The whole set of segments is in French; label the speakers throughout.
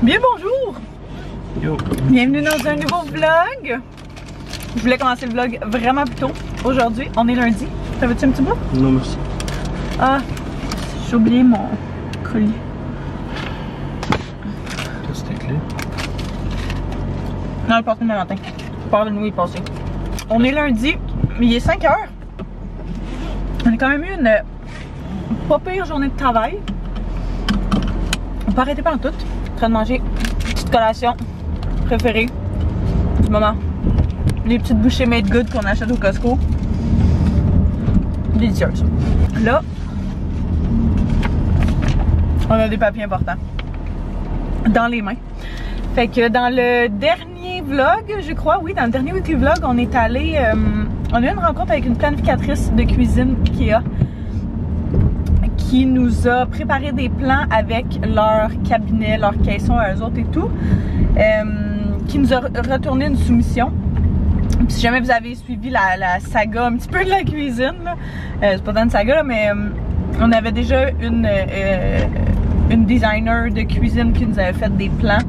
Speaker 1: Bien bonjour!
Speaker 2: Yo!
Speaker 1: Bienvenue dans un nouveau vlog! Je voulais commencer le vlog vraiment plus tôt. Aujourd'hui, on est lundi. Ça veut-tu un petit bout?
Speaker 2: Non merci.
Speaker 1: Ah, j'ai oublié mon colis.
Speaker 2: T'as tes clés?
Speaker 1: Non, il passe demain matin. Pas de nuit, il passe. On est lundi, mais il est 5 heures. On a quand même eu une pas pire journée de travail. On peut arrêter pendant tout. En train de manger une petite collation préférée du moment. Les petites bouchées made good qu'on achète au Costco. Délicieuses. Là, on a des papiers importants dans les mains. Fait que dans le dernier vlog, je crois, oui, dans le dernier weekly vlog, on est allé, on a eu une rencontre avec une planificatrice de cuisine IKEA qui nous a préparé des plans avec leur cabinet, leur caisson à eux autres et tout, qui nous a retourné une soumission. Puis si jamais vous avez suivi la saga un petit peu de la cuisine, c'est pas tant une saga là, mais on avait déjà une designer de cuisine qui nous avait fait des plans.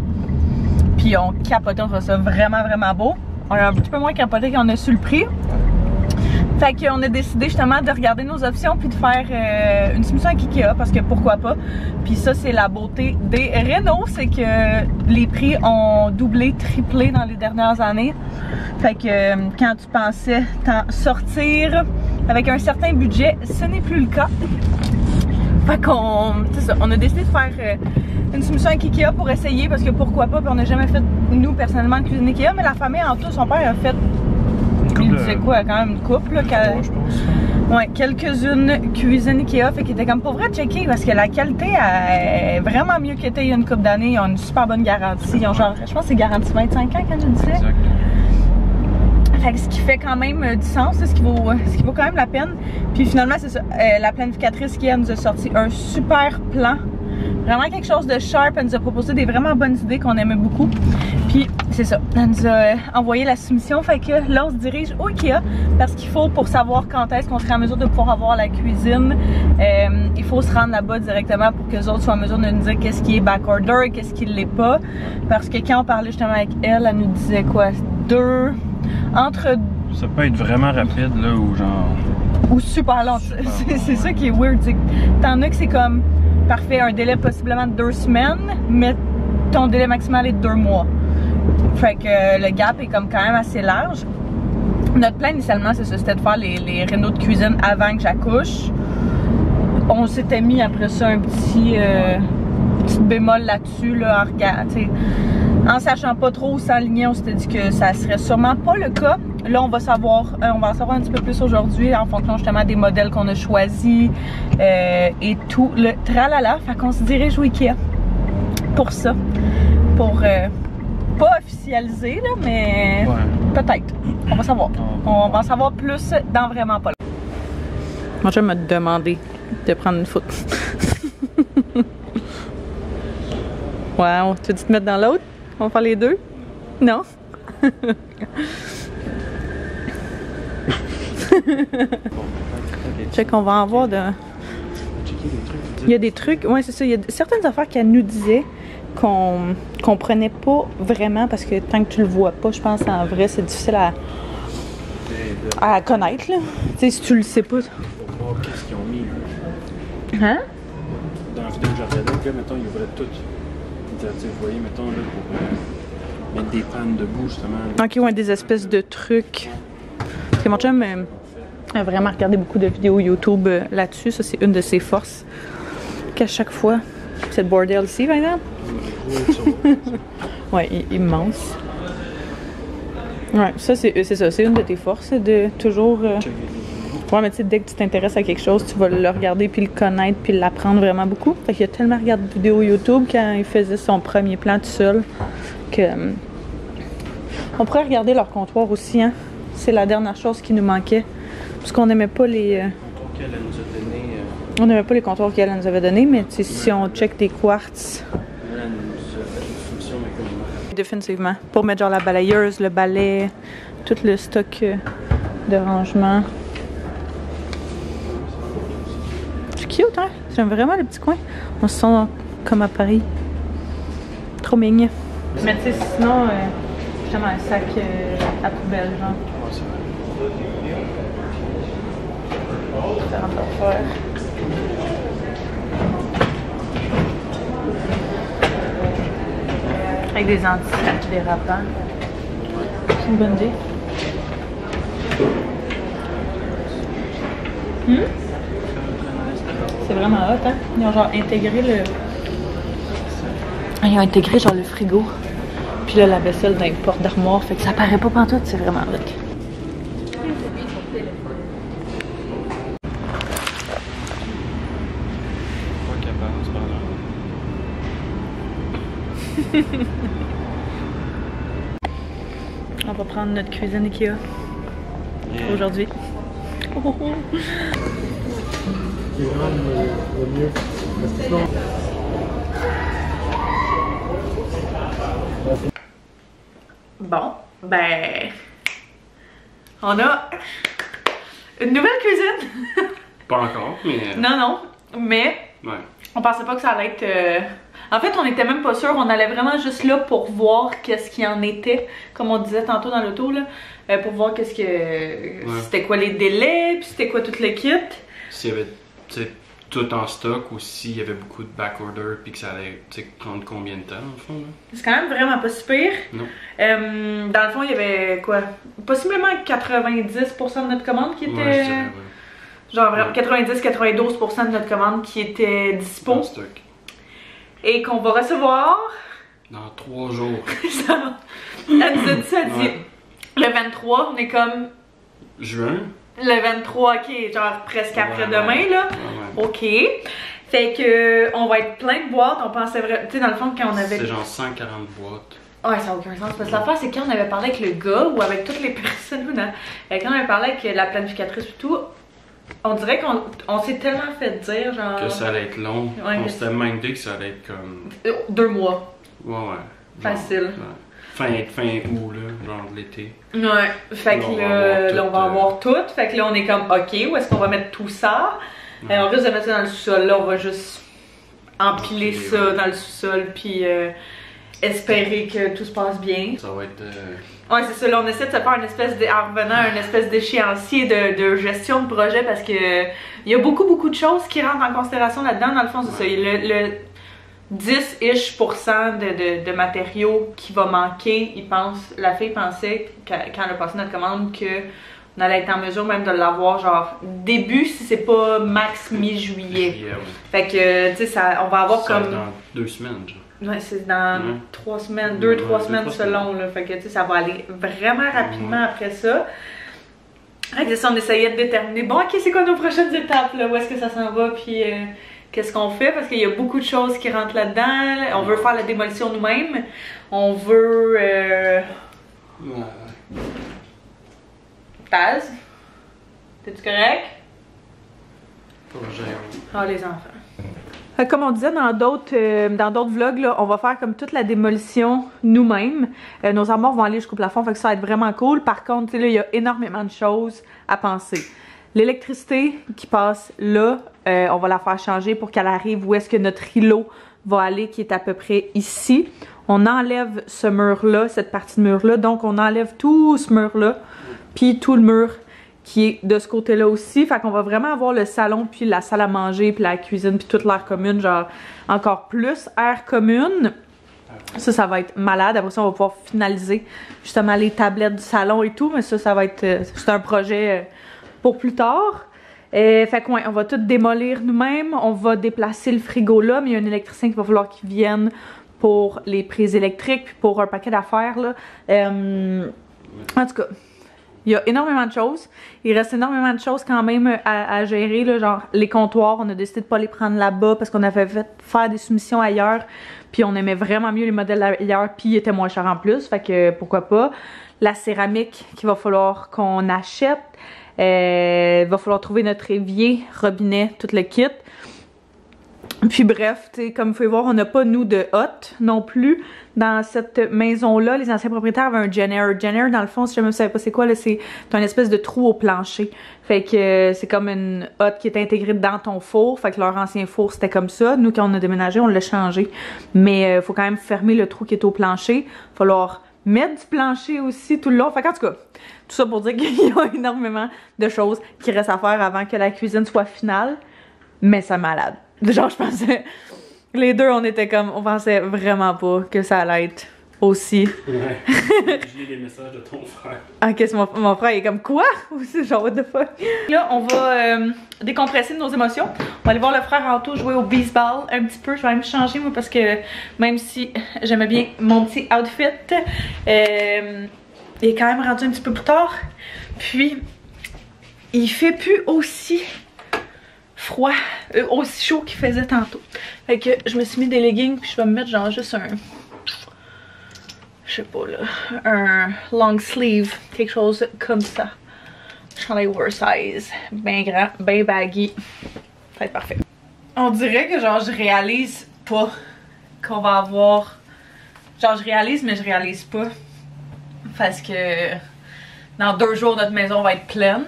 Speaker 1: Puis on capotait, on trouvait ça vraiment vraiment beau. On a un petit peu moins capoté quand on a su le prix. Fait qu'on a décidé justement de regarder nos options puis de faire une soumission avec IKEA parce que pourquoi pas. Puis ça c'est la beauté des rénaux, c'est que les prix ont doublé, triplé dans les dernières années. Fait que quand tu pensais t'en sortir avec un certain budget, ce n'est plus le cas. Fait qu'on, c'est ça, on a décidé de faire une soumission avec IKEA pour essayer parce que pourquoi pas. Puis on n'a jamais fait nous personnellement de cuisine IKEA, mais la famille en tout, son père a fait. Il disait quoi, quand même une couple là,
Speaker 2: je pense.
Speaker 1: Ouais, quelques-unes cuisines IKEA, fait qu'il était comme pour vrai checker parce que la qualité est vraiment mieux qu'elle était il y a une couple d'années. Ils ont une super bonne garantie. Ils ont genre, je pense que c'est garantie 25 ans quand je disais.
Speaker 2: Exact.
Speaker 1: Fait que ce qui fait quand même du sens, ce qui vaut quand même la peine. Puis finalement, c'est ça. La planificatrice qui nous a sorti un super plan. Vraiment quelque chose de sharp. Elle nous a proposé des vraiment bonnes idées qu'on aimait beaucoup. Puis c'est ça. Elle nous a envoyé la soumission. Fait que là, on se dirige au IKEA parce qu'il faut, pour savoir quand est-ce qu'on serait en mesure de pouvoir avoir la cuisine, il faut se rendre là-bas directement pour que les autres soient en mesure de nous dire qu'est-ce qui est backorder et qu'est-ce qui ne l'est pas. Parce que quand on parlait justement avec elle, elle nous disait quoi?
Speaker 2: Ça peut être vraiment rapide là ou genre.
Speaker 1: Ou super long. C'est ça qui est weird. T'en as que c'est comme parfait, un délai possiblement de 2 semaines, mais ton délai maximal est de 2 mois. Fait que le gap est comme quand même assez large. Notre plan initialement, c'est ça, c'était de faire les rénaux de cuisine avant que j'accouche. On s'était mis après ça un petit bémol là-dessus, là, en sachant pas trop où s'aligner, on s'était dit que ça serait sûrement pas le cas. Là, on va en savoir un petit peu plus aujourd'hui en fonction justement des modèles qu'on a choisis et tout le tralala. Fait qu'on se dirige au IKEA pour ça. Pour pas officialiser, là, mais ouais. Peut-être. On va savoir. On va en savoir plus dans vraiment pas là. Mon chum m'a demandé de prendre une photo. Wow. Tu veux te mettre dans l'autre? On va faire les deux? Non? Check, on va en voir de. Il y a des trucs, ouais, c'est ça. Il y a certaines affaires qu'elle nous disait qu'on comprenait pas vraiment parce que tant que tu le vois pas, je pense en vrai, c'est difficile à connaître, là. Tu sais, si tu le sais pas.
Speaker 2: Pour voir qu'est-ce qu'ils ont mis.
Speaker 1: Hein?
Speaker 2: Dans la vidéo que j'ai regardée, le gars, mettons, il ouvrait tout. Vous voyez, mettons, là, pour mettre des pannes debout, justement.
Speaker 1: Ok, ouais, des espèces de trucs. Parce que mon chum a vraiment regardé beaucoup de vidéos YouTube là-dessus. Ça, c'est une de ses forces. Qu'à chaque fois, cette bordel ici, par exemple. Ouais, immense. Ouais, ça, c'est ça. C'est une de tes forces, de toujours. Ouais, mais tu sais, dès que tu t'intéresses à quelque chose, tu vas le regarder, puis le connaître, puis l'apprendre vraiment beaucoup. Fait qu'il a tellement regardé de vidéos YouTube quand il faisait son premier plan tout seul que. On pourrait regarder leur comptoir aussi, hein. C'est la dernière chose qui nous manquait. Parce qu'on n'aimait pas les. On n'aimait pas les comptoirs qu'elle nous avait donnés, mais si on check des quartz. Définitivement. Pour mettre genre la balayeuse, le balai, tout le stock de rangement. C'est cute, hein? J'aime vraiment le petit coin. On se sent comme à Paris. trop mignon. Mais tu sais, sinon, justement, un sac à poubelle, genre.
Speaker 2: Ouais, c'est vrai.
Speaker 1: Différentes affaires. Avec des antidérapants. C'est une bonne idée. C'est vraiment hot, hein? Ils ont genre intégré le... Ils ont intégré genre le frigo. Puis là, la vaisselle dans les portes d'armoire. Fait que ça paraît pas pantoute, c'est vraiment hot. On va prendre notre cuisine Ikea aujourd'hui. Bon, ben, on a une nouvelle cuisine.
Speaker 2: Pas encore, mais...
Speaker 1: Non, mais
Speaker 2: Ouais.
Speaker 1: on pensait pas que ça allait être... En fait, on était même pas sûr, on allait vraiment juste là pour voir qu'est-ce qu'il en était, comme on disait tantôt dans l'auto, là, pour voir qu'est-ce que...
Speaker 2: Ouais.
Speaker 1: C'était quoi les délais, puis c'était quoi tout le kit.
Speaker 2: S'il y avait, tu sais, tout en stock ou s'il y avait beaucoup de backorder puis que ça allait, tu sais, prendre combien de temps, en fond, là?
Speaker 1: C'est quand même vraiment pas si pire.
Speaker 2: Non.
Speaker 1: Dans le fond, il y avait quoi? Possiblement 90% de notre commande qui était...
Speaker 2: Ouais, je dirais, ouais.
Speaker 1: Genre vraiment 90-92% de notre commande qui était dispo.
Speaker 2: En stock.
Speaker 1: Et qu'on va recevoir...
Speaker 2: Dans 3 jours.
Speaker 1: Ça, elle nous a dit ça, elle dit...
Speaker 2: Ouais.
Speaker 1: Le 23, on est comme...
Speaker 2: Juin?
Speaker 1: Le 23, ok, genre presque après-demain,
Speaker 2: Ouais.
Speaker 1: là.
Speaker 2: Ouais.
Speaker 1: Ok. Fait que on va être plein de boîtes, on pensait vraiment... Tu sais, dans le fond, quand on avait...
Speaker 2: C'est genre 140 boîtes.
Speaker 1: Ouais, ça n'a aucun sens. Parce que l'affaire, c'est quand on avait parlé avec le gars ou avec toutes les personnes, quand on avait parlé avec la planificatrice et tout, on dirait qu'on s'est tellement fait dire, genre...
Speaker 2: Que ça allait être long.
Speaker 1: Ouais,
Speaker 2: On
Speaker 1: que
Speaker 2: s'était même dit que ça allait être comme...
Speaker 1: 2 mois.
Speaker 2: Ouais, ouais.
Speaker 1: Facile.
Speaker 2: Ouais. Fin août, là, genre de l'été.
Speaker 1: Ouais, fait que là, on va avoir tout. Fait que là, on est comme, ok, où est-ce qu'on va mettre tout ça?
Speaker 2: Ouais.
Speaker 1: On risque de mettre ça dans le sous-sol. Là, on va juste empiler
Speaker 2: Empiler,
Speaker 1: ça
Speaker 2: ouais.
Speaker 1: dans le sous-sol, puis espérer que tout se passe bien.
Speaker 2: Ça va être...
Speaker 1: Ouais, c'est ça. Là, on essaie de se faire une espèce en revenant à une espèce d'échéancier de gestion de projet parce que il y a beaucoup de choses qui rentrent en considération là-dedans. Dans le fond, c'est ça. Le 10-ish % de matériaux qui va manquer, la fille pensait, quand elle a passé notre commande, qu'on allait être en mesure même de l'avoir genre début, si c'est pas max mi-juillet.
Speaker 2: Yeah, ouais.
Speaker 1: Fait que, tu sais, on va avoir
Speaker 2: Ça va
Speaker 1: comme...
Speaker 2: être dans 2 semaines, genre.
Speaker 1: Ouais, c'est dans
Speaker 2: Ouais.
Speaker 1: 3 semaines,
Speaker 2: Ouais,
Speaker 1: 2-3
Speaker 2: ouais,
Speaker 1: semaines
Speaker 2: 2-3
Speaker 1: selon, là. Fait que, tu sais, ça va aller vraiment rapidement après ça. Fait que ça, on essayait de déterminer, bon, ok, c'est quoi nos prochaines étapes, là, où est-ce que ça s'en va, puis qu'est-ce qu'on fait, parce qu'il y a beaucoup de choses qui rentrent là-dedans. On veut faire la démolition nous-mêmes. On veut...
Speaker 2: Ouais.
Speaker 1: Taz, t'es-tu correct?
Speaker 2: Pour gérer.
Speaker 1: Ah, les enfants. Comme on disait dans d'autres vlogs, là, on va faire comme toute la démolition nous-mêmes. Nos armoires vont aller jusqu'au plafond, fait que ça va être vraiment cool. Par contre, là, il y a énormément de choses à penser. L'électricité qui passe là, on va la faire changer pour qu'elle arrive où est-ce que notre îlot va aller, qui est à peu près ici. On enlève ce mur-là, cette partie de mur-là. Donc, on enlève tout ce mur-là, puis tout le mur qui est de ce côté-là aussi. Fait qu'on va vraiment avoir le salon, puis la salle à manger, puis la cuisine, puis toute l'air commune, genre encore plus air commune. Ça va être malade. Après ça, on va pouvoir finaliser justement les tablettes du salon et tout, mais ça va être... c'est un projet pour plus tard. Fait qu'on on va tout démolir nous-mêmes. On va déplacer le frigo là, mais il y a un électricien qui va falloir qu'il vienne pour les prises électriques, puis pour un paquet d'affaires, là. En tout cas... Il y a énormément de choses. Il reste énormément de choses quand même à gérer, là, genre les comptoirs. On a décidé de pas les prendre là-bas parce qu'on avait fait faire des soumissions ailleurs. Puis on aimait vraiment mieux les modèles ailleurs, puis ils étaient moins chers en plus. Fait que pourquoi pas. La céramique qu'il va falloir qu'on achète. Il va falloir trouver notre évier, robinet, tout le kit. Puis bref, tu sais, comme vous pouvez voir, on n'a pas, nous, de hot non plus. Dans cette maison-là, les anciens propriétaires avaient un Jenner. Jenner, dans le fond, si jamais vous savez pas c'est quoi, là, c'est un espèce de trou au plancher. Fait que c'est comme une hotte qui est intégrée dans ton four. Fait que leur ancien four, c'était comme ça. Nous, quand on a déménagé, on l'a changé. Mais faut quand même fermer le trou qui est au plancher. Falloir mettre du plancher aussi tout le long. Fait qu'en tout cas, tout ça pour dire qu'il y a énormément de choses qui restent à faire avant que la cuisine soit finale. Mais c'est malade. Genre, je pensais... Les deux, on était comme... On pensait vraiment pas que ça allait être aussi.
Speaker 2: Ouais. J'ai les messages de ton frère.
Speaker 1: Ah, qu'est-ce que mon frère est comme quoi? C'est genre, what the fuck? Là, on va décompresser de nos émotions. On va aller voir le frère Anto jouer au baseball un petit peu. Je vais même changer, moi, parce que même si j'aimais bien mon petit outfit, il est quand même rendu un petit peu plus tard. Puis, il fait plus aussi... froid, aussi chaud qu'il faisait tantôt. Fait que je me suis mis des leggings puis je vais me mettre genre juste un... Je sais pas là, un long sleeve, quelque chose comme ça. Chandail oversize, bien grand, bien baggy. Ça va être parfait. On dirait que genre je réalise pas qu'on va avoir... Genre je réalise mais je réalise pas. Parce que dans 2 jours notre maison va être pleine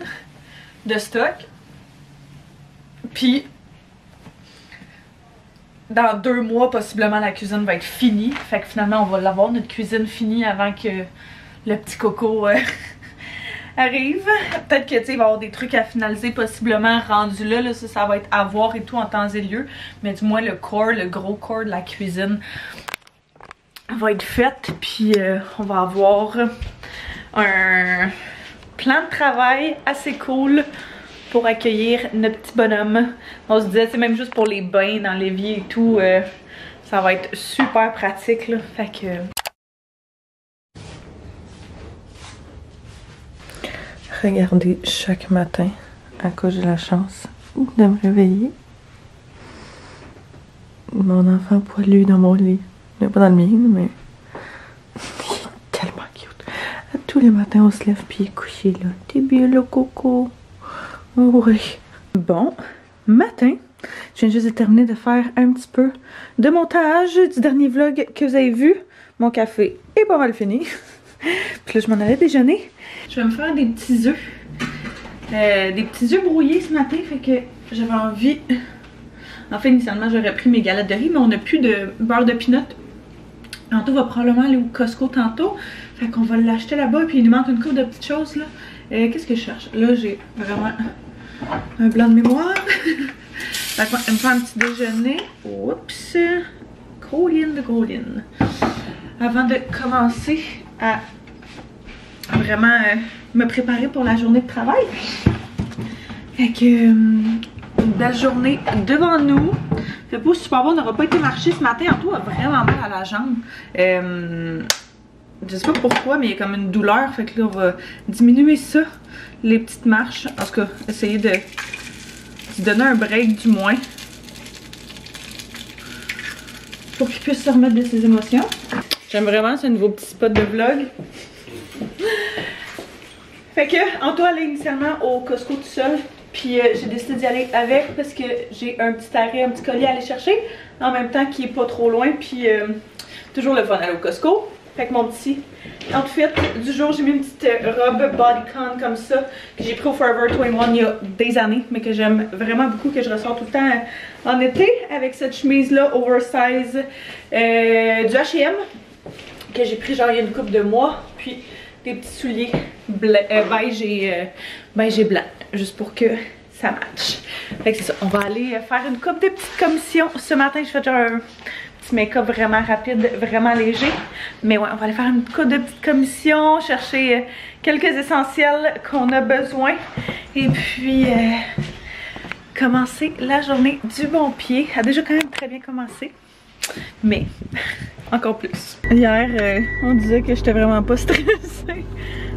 Speaker 1: de stock. Puis, dans 2 mois, possiblement, la cuisine va être finie. Fait que finalement, on va l'avoir, notre cuisine finie, avant que le petit coco arrive. Peut-être que, tu sais, il va y avoir des trucs à finaliser, possiblement, rendus là. Ça va être à voir et tout en temps et lieu. Mais du moins, le corps, le gros corps de la cuisine va être fait. Puis, on va avoir un plan de travail assez cool pour accueillir notre petit bonhomme. On se disait, c'est même juste pour les bains dans l'évier et tout, ça va être super pratique là. Fait que... Regardez chaque matin, à cause de la chance de me réveiller, mon enfant poilu dans mon lit. Mais pas dans le mien, mais il est tellement cute. Tous les matins, on se lève puis il est couché là. T'es bien le coco. Oui. Bon, matin, je viens juste de terminer de faire un petit peu de montage du dernier vlog que vous avez vu. Mon café est pas mal fini. Puis là, je m'en allais déjeuner. Je vais me faire des petits œufs. Des petits œufs brouillés ce matin, fait que j'avais envie... En fait, initialement, j'aurais pris mes galettes de riz, mais on n'a plus de beurre de pinot. Anto va probablement aller au Costco tantôt. Fait qu'on va l'acheter là-bas, puis il nous manque une couple de petites choses, là. Qu'est-ce que je cherche? Là, j'ai vraiment un blanc de mémoire. Fait qu'on va me faire un petit déjeuner. Oups! Colline. Avant de commencer à vraiment me préparer pour la journée de travail. Fait que une belle journée devant nous. Fait pas super bon, on n'aura pas été marcher ce matin. Anto a vraiment mal à la jambe. Je sais pas pourquoi, mais il y a comme une douleur. Fait que là, on va diminuer ça, les petites marches. En tout cas, essayer de donner un break du moins. Pour qu'il puisse se remettre de ses émotions. J'aime vraiment ce nouveau petit spot de vlog. Fait que, Anto allait initialement au Costco tout seul. Puis j'ai décidé d'y aller avec parce que j'ai un petit arrêt, un petit colis à aller chercher. En même temps qui est pas trop loin. Puis toujours le fun aller au Costco. Fait que mon petit outfit du jour, j'ai mis une petite robe bodycon comme ça que j'ai pris au Forever 21 il y a des années, mais que j'aime vraiment beaucoup, que je ressors tout le temps en été avec cette chemise là oversize du H&M que j'ai pris genre il y a une couple de mois, puis des petits souliers beige et blanc, juste pour que ça matche. Fait que c'est ça, on va aller faire une couple de petites commissions ce matin. Je fais genre un petit make-up vraiment rapide, vraiment léger. Mais ouais, on va aller faire une couple de petites commissions, chercher quelques essentiels qu'on a besoin. Et puis, commencer la journée du bon pied. Elle a déjà quand même très bien commencé. Mais, encore plus. Hier, on disait que j'étais vraiment pas stressée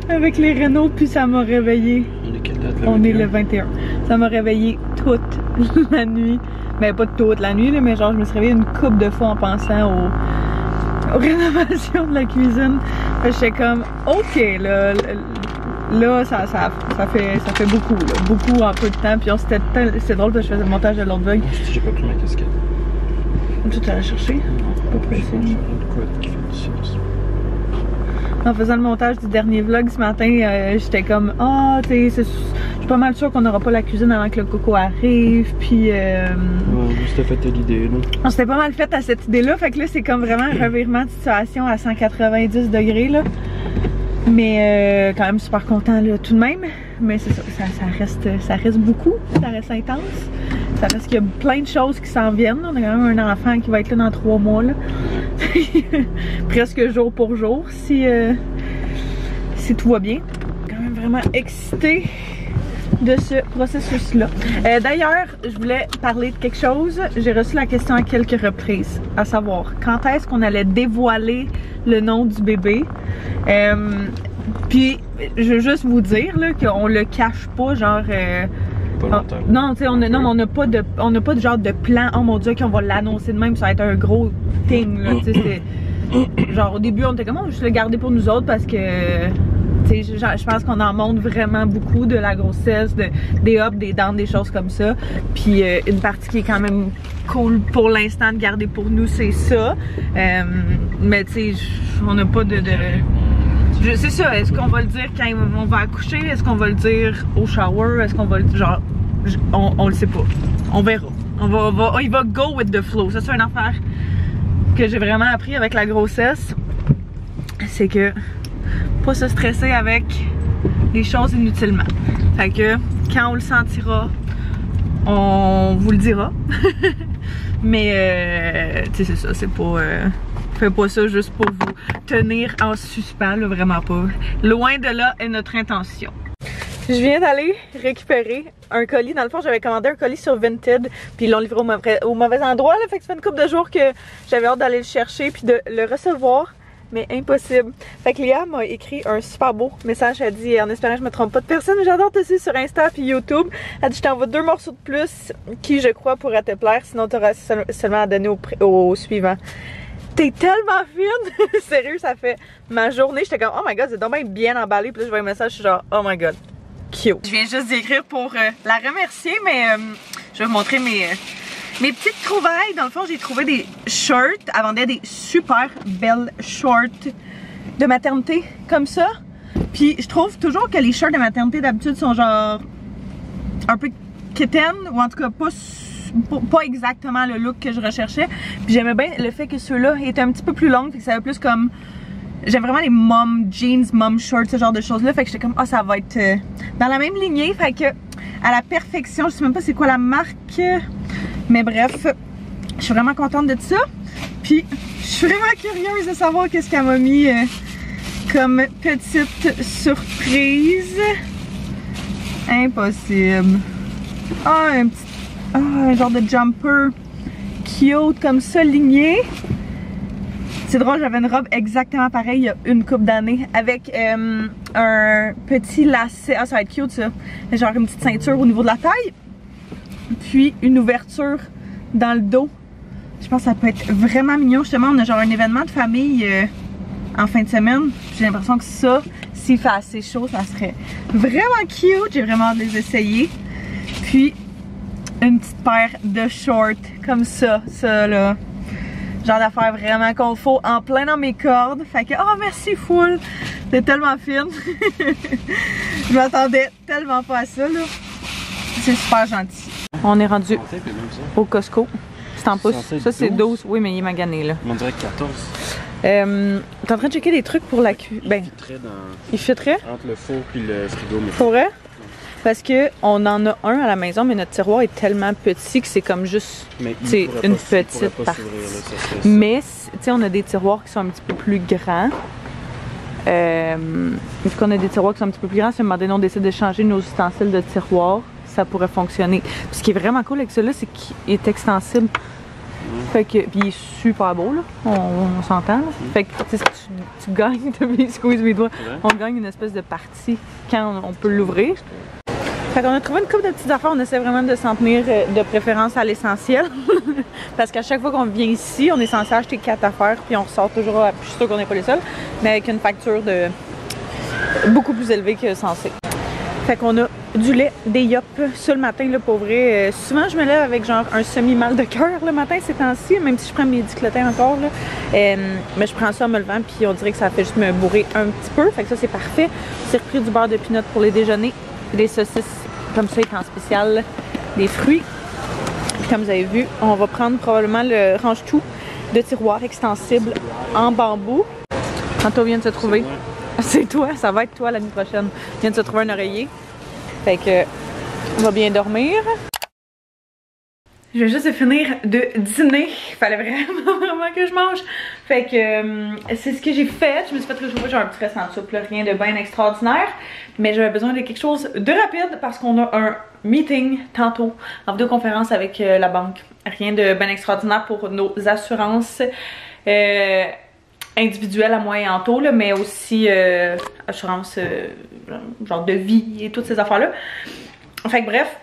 Speaker 1: avec les rénaux, puis ça m'a réveillée.
Speaker 2: On est quelle date, le 21?
Speaker 1: On est le 21. Ça m'a réveillée toute la nuit. Mais pas toute la nuit, là, mais genre je me suis réveillée une couple de fois en pensant aux rénovations de la cuisine. J'étais comme, ok, là ça fait beaucoup, là, beaucoup en peu de temps. Puis c'était drôle parce que je faisais le montage de l'autre vlog.
Speaker 2: J'ai pas pris ma casquette.
Speaker 1: Tu t'es allé chercher?
Speaker 2: Pas pressé. Quoi qui fait du sens?
Speaker 1: En faisant le montage du dernier vlog ce matin, j'étais comme ah, tu sais, je suis pas mal sûre qu'on n'aura pas la cuisine avant que le coco arrive, puis
Speaker 2: ouais, c'était fait à l'idée, là.
Speaker 1: On s'était pas mal fait à cette idée-là, fait que là c'est comme vraiment un revirement de situation à 190 degrés là. Mais quand même super content là tout de même. Mais c'est ça, ça reste beaucoup, ça reste intense. Ça reste qu'il y a plein de choses qui s'en viennent. On a quand même un enfant qui va être là dans 3 mois là. Presque jour pour jour si tout va bien. Quand même vraiment excitée de ce processus-là. D'ailleurs, je voulais parler de quelque chose. J'ai reçu la question à quelques reprises, à savoir quand est-ce qu'on allait dévoiler le nom du bébé. Puis, je veux juste vous dire qu'on le cache pas, genre.
Speaker 2: Pas longtemps.
Speaker 1: Non, tu sais, on n'a pas de genre de plan. Oh mon dieu, qu'on va l'annoncer de même, ça va être un gros thing. Là, tu sais, genre au début, on était comme, je le garder pour nous autres parce que. Je pense qu'on en montre vraiment beaucoup de la grossesse, des ups, des downs, des choses comme ça. Puis une partie qui est quand même cool pour l'instant de garder pour nous, c'est ça. Mais tu sais, on n'a pas de... C'est ça, est-ce qu'on va le dire quand on va accoucher? Est-ce qu'on va le dire au shower? Est-ce qu'on va le dire... Genre, on le sait pas. On verra. Il va go with the flow. Ça, c'est une affaire que j'ai vraiment appris avec la grossesse. C'est que... pas se stresser avec les choses inutilement. Fait que quand on le sentira, on vous le dira. Mais tu sais, c'est ça, c'est pas fais pas ça juste pour vous tenir en suspens, là, vraiment pas. Loin de là est notre intention. Je viens d'aller récupérer un colis. Dans le fond, j'avais commandé un colis sur Vinted, puis ils l'ont livré au mauvais endroit, là. Fait que ça fait une couple de jours que j'avais hâte d'aller le chercher puis de le recevoir. Mais impossible. Fait que Léa m'a écrit un super beau message. Elle dit, en espérant que je me trompe pas de personne, j'adore te suivre sur Insta puis YouTube. Elle dit, je t'envoie 2 morceaux de plus qui, je crois, pourraient te plaire. Sinon, t'auras seulement à donner au suivant. T'es tellement fine! Sérieux, ça fait ma journée. J'étais comme, oh my god, c'est donc bien emballé. Puis là, je vois un message, je suis genre, oh my god, cute. Je viens juste d'écrire pour la remercier, mais je vais vous montrer mes petites trouvailles. Dans le fond, j'ai trouvé des shirts. Elle vendait des super belles shorts de maternité comme ça. Puis je trouve toujours que les shirts de maternité d'habitude sont genre un peu kitten, ou en tout cas pas exactement le look que je recherchais. Puis j'aimais bien le fait que ceux-là étaient un petit peu plus longs, fait que ça avait plus comme... J'aime vraiment les mom jeans, mom shorts, ce genre de choses-là. Fait que j'étais comme, ah, ça va être dans la même lignée. Fait que à la perfection, je sais même pas c'est quoi la marque. Mais bref, je suis vraiment contente de ça. Puis, je suis vraiment curieuse de savoir qu'est-ce qu'elle m'a mis comme petite surprise. Impossible. Ah, un genre de jumper cute comme ça, ligné. C'est drôle, j'avais une robe exactement pareille il y a une couple d'années avec un petit lacet. Ah, ça va être cute ça. Genre une petite ceinture au niveau de la taille. Puis une ouverture dans le dos. Je pense que ça peut être vraiment mignon. Justement, on a genre un événement de famille en fin de semaine. J'ai l'impression que ça, s'il fait assez chaud, ça serait vraiment cute. J'ai vraiment hâte de les essayer. Puis une petite paire de shorts comme ça. Ça là. Genre d'affaires vraiment qu'on faut en plein dans mes cordes. Fait que, oh merci full. T'es tellement fine. Je m'attendais tellement pas à ça là. C'est super gentil. On est rendu au Costco. C'est en pouces. Ça c'est 12. Oui, mais il est magané là.
Speaker 2: On dirait 14.
Speaker 1: T'es en train de checker des trucs pour la cuisine. Ben, il fitterait
Speaker 2: entre le four et le frigo.
Speaker 1: Pour vrai? Parce que on en a un à la maison, mais notre tiroir est tellement petit que c'est comme juste une petite partie. Mais tu sais, on a des tiroirs qui sont un petit peu plus grands. Vu qu'on a des tiroirs qui sont un petit peu plus grands, si à un moment donné on décide de changer nos ustensiles de tiroir, ça pourrait fonctionner. Puis ce qui est vraiment cool avec celui-là, c'est qu'il est extensible. Fait que, puis il est super beau là, on s'entend là. Fait que tu gagnes, excuse mes doigts, on gagne une espèce de partie quand on peut l'ouvrir. Fait qu'on a trouvé une couple de petites affaires, on essaie vraiment de s'en tenir de préférence à l'essentiel. Parce qu'à chaque fois qu'on vient ici, on est censé acheter 4 affaires, puis on ressort toujours, je suis sûre qu'on n'est pas les seuls, mais avec une facture de beaucoup plus élevée que censé. Fait qu'on a du lait, des yop. Ça le matin, là, pour vrai. Souvent, je me lève avec genre un semi-mal de cœur le matin ces temps-ci, même si je prends mes diclotins encore. Là. Mais je prends ça en me levant, puis on dirait que ça fait juste me bourrer un petit peu. Fait que ça, c'est parfait. J'ai repris du beurre de pinot pour les déjeuners. Des saucisses comme ça, étant spécial. Des fruits. Puis comme vous avez vu, on va prendre probablement le range-tout de tiroir extensible en bambou. Tantôt vient de se trouver. C'est toi, ça va être toi l'année prochaine. Vient de se trouver un oreiller. Fait que on va bien dormir. Je viens juste de finir de dîner. Il fallait vraiment que je mange. Fait que c'est ce que j'ai fait. Je me suis fait réchauffer, j'ai un petit restant de soupe, là, rien de bien extraordinaire. Mais j'avais besoin de quelque chose de rapide parce qu'on a un meeting tantôt en vidéoconférence avec la banque. Rien de bien extraordinaire pour nos assurances individuelles à moi et en taux, là, mais aussi assurance genre de vie et toutes ces affaires-là. Fait que bref,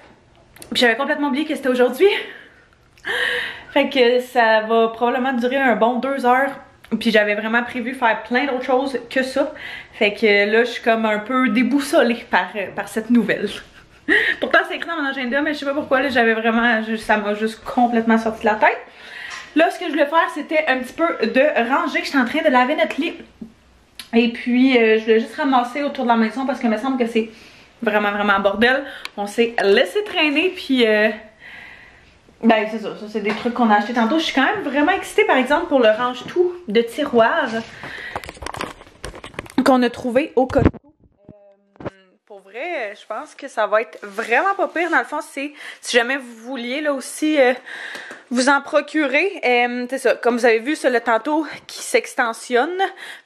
Speaker 1: j'avais complètement oublié que c'était aujourd'hui. Fait que ça va probablement durer un bon 2 heures. Puis j'avais vraiment prévu faire plein d'autres choses que ça. Fait que là, je suis comme un peu déboussolée par cette nouvelle. Pourtant, c'est écrit dans mon agenda, mais je sais pas pourquoi, là, j'avais vraiment... ça m'a juste complètement sorti de la tête. Là, ce que je voulais faire, c'était un petit peu de ranger. J'étais en train de laver notre lit. Et puis, je voulais juste ramasser autour de la maison parce qu'il me semble que c'est vraiment bordel. On s'est laissé traîner, puis... ben, c'est ça, c'est des trucs qu'on a acheté tantôt. Je suis quand même vraiment excitée, par exemple, pour le range-tout de tiroir qu'on a trouvé au Costco. Pour vrai, je pense que ça va être vraiment pas pire. Dans le fond, c'est si jamais vous vouliez là aussi vous en procurer. C'est ça, comme vous avez vu, c'est le tantôt qui s'extensionne.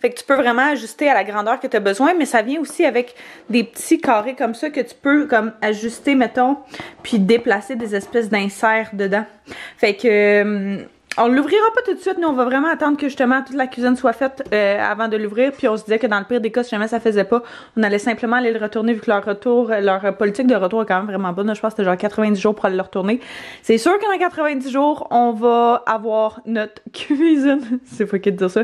Speaker 1: Fait que tu peux vraiment ajuster à la grandeur que tu as besoin, mais ça vient aussi avec des petits carrés comme ça que tu peux comme ajuster, mettons, puis déplacer des espèces d'inserts dedans. Fait que... on l'ouvrira pas tout de suite, nous on va vraiment attendre que justement toute la cuisine soit faite avant de l'ouvrir, puis on se disait que dans le pire des cas, si jamais ça faisait pas, on allait simplement aller le retourner vu que leur politique de retour est quand même vraiment bonne. Je pense que c'était genre 90 jours pour aller le retourner. C'est sûr que dans 90 jours, on va avoir notre cuisine. C'est fucké de dire ça.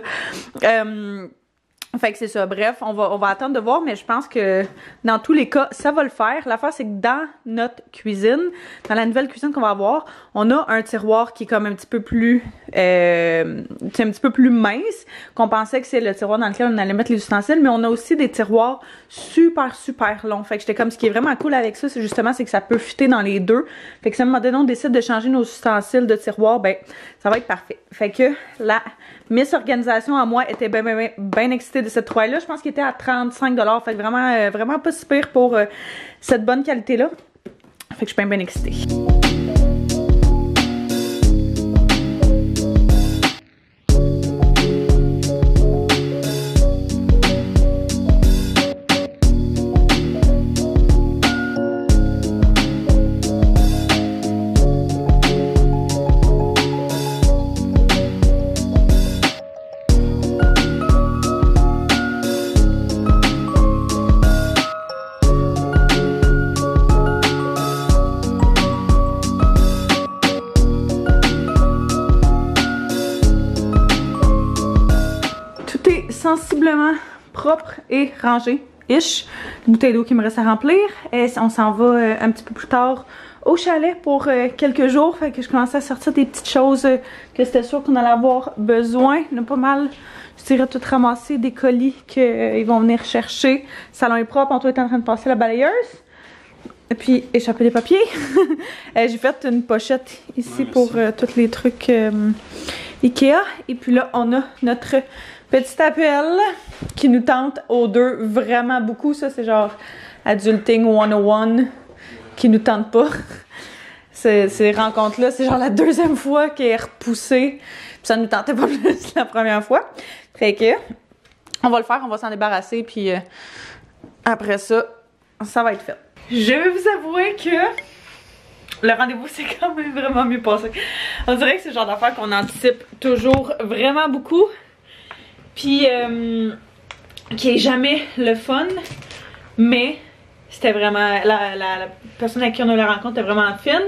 Speaker 1: Fait que c'est ça, bref, on va attendre de voir, mais je pense que dans tous les cas, ça va le faire. L'affaire, c'est que dans notre cuisine, dans la nouvelle cuisine qu'on va avoir, on a un tiroir qui est comme un petit peu plus mince, qu'on pensait que c'est le tiroir dans lequel on allait mettre les ustensiles, mais on a aussi des tiroirs super longs. Fait que j'étais comme, ce qui est vraiment cool avec ça, c'est justement, c'est que ça peut fitter dans les deux. Fait que si à un moment donné, on décide de changer nos ustensiles de tiroir, ben, ça va être parfait. Fait que la Miss Organisation à moi était bien excitée de cette trouvaille-là. Je pense qu'il était à 35 $. Fait que vraiment pas si pire pour cette bonne qualité-là. Fait que je suis bien excitée. Sensiblement propre et rangé-ish. Bouteille d'eau qui me reste à remplir. Et on s'en va un petit peu plus tard au chalet pour quelques jours. Fait que je commençais à sortir des petites choses que c'était sûr qu'on allait avoir besoin. On a pas mal, je dirais, tout ramasser des colis qu'ils vont venir chercher. Le salon est propre. Antoine est en train de passer la balayeuse. Et puis échapper des papiers. J'ai fait une pochette ici pour tous les trucs Ikea. Et puis là, on a notre petit appel qui nous tente aux deux vraiment beaucoup. Ça, c'est genre Adulting 101 qui nous tente pas. Ces rencontres-là, c'est genre la deuxième fois qu'elle est repoussée. Puis ça nous tentait pas plus la première fois. Fait que, on va le faire, on va s'en débarrasser. Puis après ça, ça va être fait. Je vais vous avouer que le rendez-vous s'est quand même vraiment mieux passé. On dirait que c'est le genre d'affaire qu'on anticipe toujours vraiment beaucoup. Puis, qui est jamais le fun, mais c'était vraiment, la personne avec qui on a eu la rencontre était vraiment fine.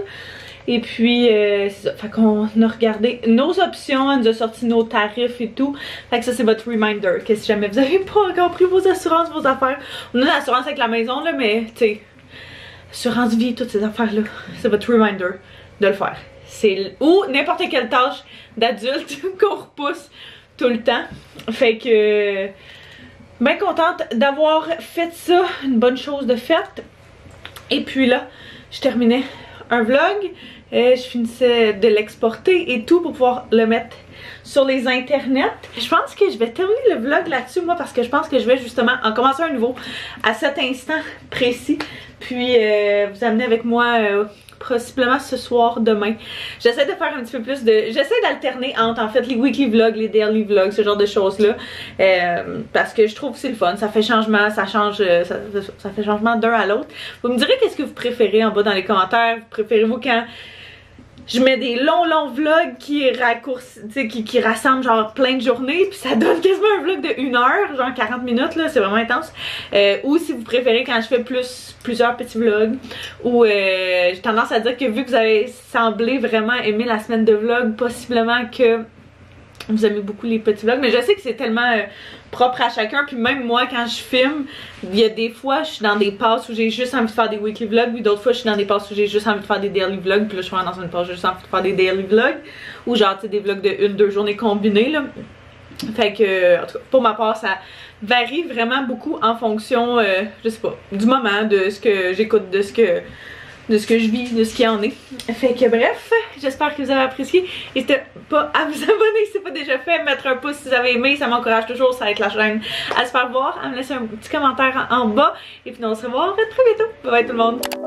Speaker 1: Et puis, c'est ça, fait qu'on a regardé nos options, elle nous a sorti nos tarifs et tout. Fait que ça, c'est votre reminder, que si jamais vous avez pas encore pris vos assurances, vos affaires, on a l'assurance avec la maison, là, mais tu sais, assurance vie, toutes ces affaires-là, c'est votre reminder de le faire. Ou n'importe quelle tâche d'adulte qu'on repousse tout le temps. Fait que bien contente d'avoir fait ça, une bonne chose de faite. Et puis là, je terminais un vlog, je finissais de l'exporter et tout pour pouvoir le mettre sur les internets. Je pense que je vais terminer le vlog là-dessus, moi, parce que je pense que je vais justement en commencer un nouveau à cet instant précis. Puis vous amener avec moi possiblement ce soir, demain. J'essaie de faire un petit peu plus de... J'essaie d'alterner entre en fait les weekly vlogs, les daily vlogs, ce genre de choses-là. Parce que je trouve que c'est le fun. Ça fait changement, ça change, ça fait changement d'un à l'autre. Vous me direz qu'est-ce que vous préférez en bas dans les commentaires. Préférez-vous quand je mets des longs vlogs qui raccourcissent, qui rassemblent genre plein de journées, puis ça donne quasiment un vlog de 1 heure, genre 40 minutes là, c'est vraiment intense. Ou si vous préférez quand je fais plusieurs petits vlogs, ou j'ai tendance à dire que vu que vous avez semblé vraiment aimer la semaine de vlog, possiblement que vous aimez beaucoup les petits vlogs, mais je sais que c'est tellement propre à chacun, puis même moi quand je filme, il y a des fois je suis dans des passes où j'ai juste envie de faire des weekly vlogs, puis d'autres fois je suis dans des passes où j'ai juste envie de faire des daily vlogs, puis là je suis dans une passe où j'ai juste envie de faire des daily vlogs, ou genre tu sais des vlogs de 1-2 journées combinées là. Fait que en tout cas, pour ma part ça varie vraiment beaucoup en fonction, je sais pas, du moment, de ce que j'écoute, de ce que je vis, de ce qu'il y en est. Fait que bref, j'espère que vous avez apprécié. N'hésitez pas à vous abonner si ce n'est pas déjà fait, mettre un pouce si vous avez aimé, ça m'encourage toujours, ça aide la chaîne à se faire voir, à me laisser un petit commentaire en bas. Et puis on se revoit très bientôt. Bye bye tout le monde!